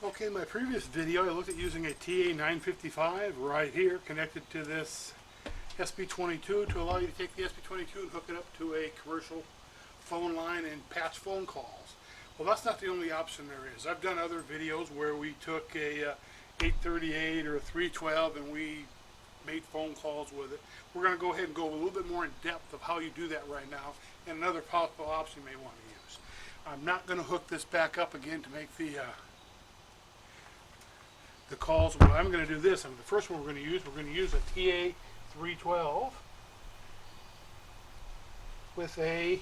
Okay, in my previous video I looked at using a TA955 right here connected to this SB-22 to allow you to take the SB-22 and hook it up to a commercial phone line and patch phone calls. Well, that's not the only option there is. I've done other videos where we took a 838 or a 312 and we made phone calls with it. We're going to go ahead and go a little bit more in depth of how you do that right now and another possible option you may want to use. I'm not going to hook this back up again to make the calls. Well, I'm going to do this. The first one we're going to use a TA312 with a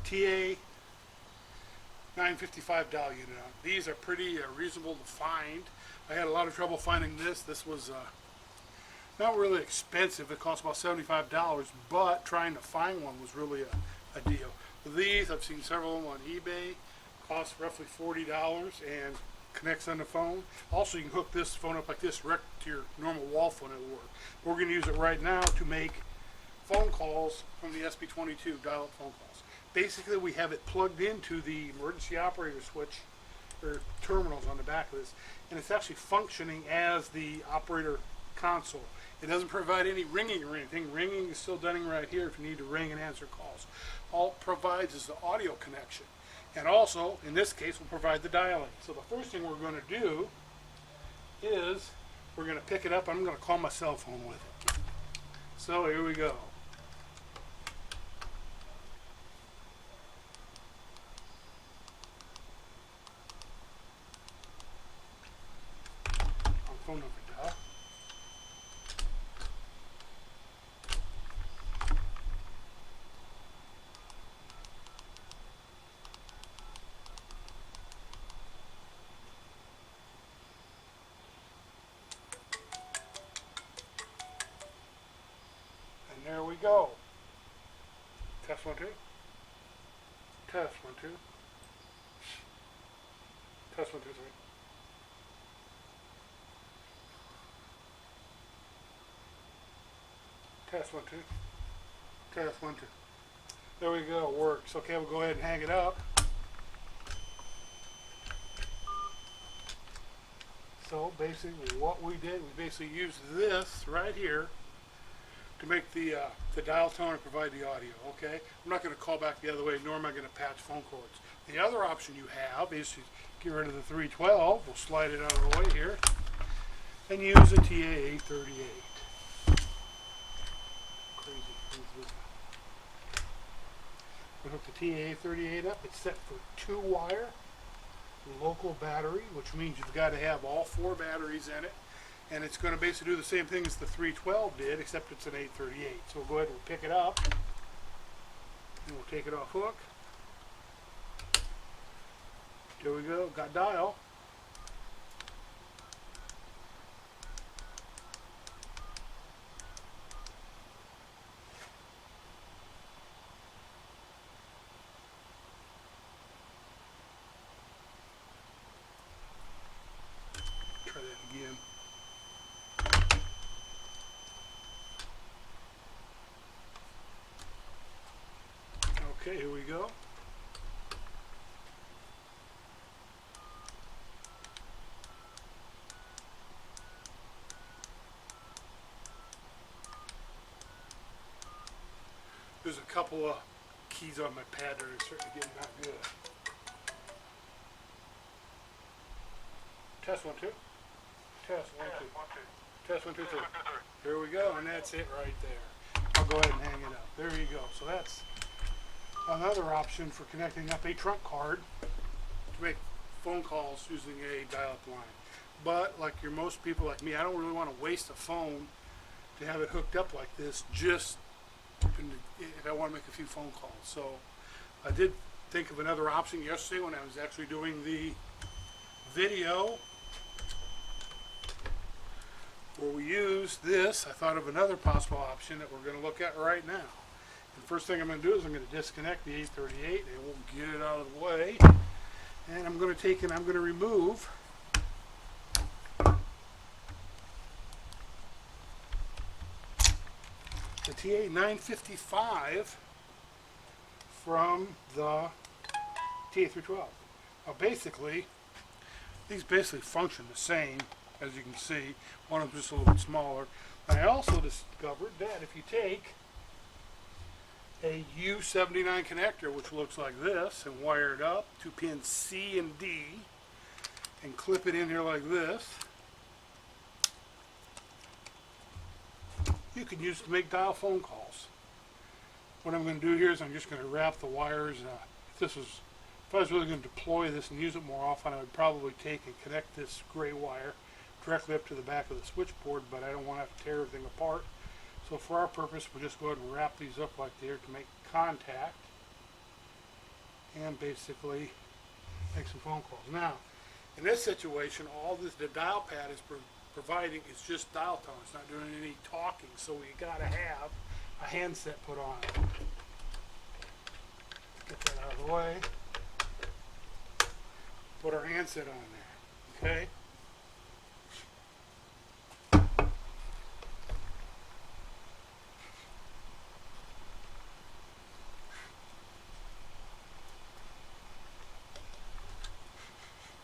TA955 dial unit on. These are pretty reasonable to find. I had a lot of trouble finding this. This was not really expensive. It cost about $75, but trying to find one was really a deal. These, I've seen several of them on eBay. Costs roughly $40 and connects on the phone. Also, you can hook this phone up like this direct to your normal wall phone. It'll work. We're going to use it right now to make phone calls from the SB-22, dial-up phone calls. Basically, we have it plugged into the emergency operator switch or terminals on the back of this, and it's actually functioning as the operator console. It doesn't provide any ringing or anything. Ringing is still done right here if you need to ring and answer calls. All it provides is the audio connection. And also, in this case, we'll provide the dialing. So the first thing we're going to do is we're going to pick it up. I'm going to call my cell phone with it. So here we go. Phone number dial. And there we go. Test 1 2. Test 1 2. Test 1 2 3. Test 1 2. Test 1 2. There we go. It works. Okay, we'll go ahead and hang it up. So basically, what we did, we basically used this right here to make the dial tone and provide the audio. Okay, I'm not going to call back the other way, nor am I going to patch phone cords. The other option you have is to get rid of the 312. We'll slide it out of the way here and use a TA838. We hook the TA38 up. It's set for 2-wire local battery, which means you've got to have all 4 batteries in it. And it's going to basically do the same thing as the 312 did, except it's an 838. So we'll go ahead and pick it up. And we'll take it off hook. There we go. Got dial. Try that again. Okay, here we go. There's a couple of keys on my pad that are starting to get not good. Test 1 2. Test 1 2. Test 1 2 3. Here we go, and that's it right there. I'll go ahead and hang it up. There you go. So that's another option for connecting up a trunk card to make phone calls using a dial-up line. But like most people like me, I don't really want to waste a phone to have it hooked up like this just if I want to make a few phone calls. So I did think of another option yesterday when I was actually doing the video where we used this. I thought of another possible option that we're going to look at right now. The first thing I'm going to do is I'm going to disconnect the 838 and we'll get it out of the way. And I'm going to take and I'm going to remove the TA955 from the TA312. Basically, these basically function the same, as you can see. One of them just a little bit smaller. I also discovered that if you take a U79 connector, which looks like this, and wire it up to pins C and D, and clip it in here like this, you can use it to make dial phone calls. What I'm going to do here is I'm just going to wrap the wires. If I was really going to deploy this and use it more often, I would probably take and connect this gray wire directly up to the back of the switchboard, but I don't want to have to tear everything apart. So for our purpose, we'll just go ahead and wrap these up like there to make contact and basically make some phone calls. Now, in this situation, all this the dial pad is providing is just dial tone. It's not doing any talking, so we got to have a handset put on it. Get that out of the way. Put our handset on there, okay?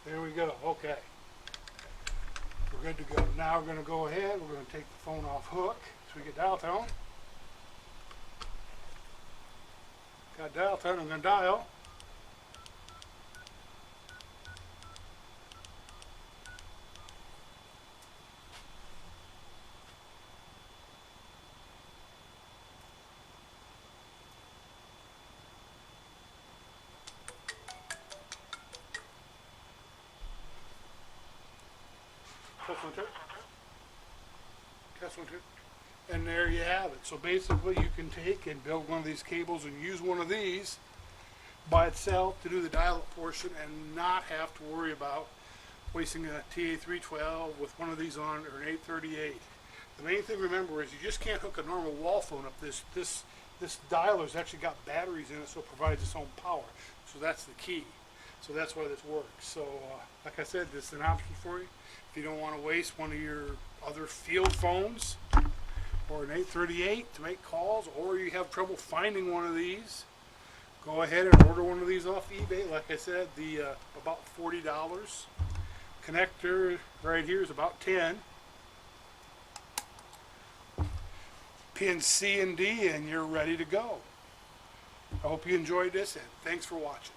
There we go, okay. We're good to go. Now we're going to go ahead, we're going to take the phone off hook so we get dial tone. Got dial tone, I'm going to dial. Test one, two. Test one, two. And there you have it. So basically you can take and build one of these cables and use one of these by itself to do the dial-up portion and not have to worry about wasting a TA312 with one of these on or an 838. The main thing to remember is you just can't hook a normal wall phone up. This dialer's actually got batteries in it, so it provides its own power. So that's the key. So that's why this works. So like I said, this is an option for you. If you don't want to waste one of your other field phones or an 838 to make calls, or you have trouble finding one of these, go ahead and order one of these off eBay. Like I said, the about $40. Connector right here is about 10. Pin C and D, and you're ready to go. I hope you enjoyed this, and thanks for watching.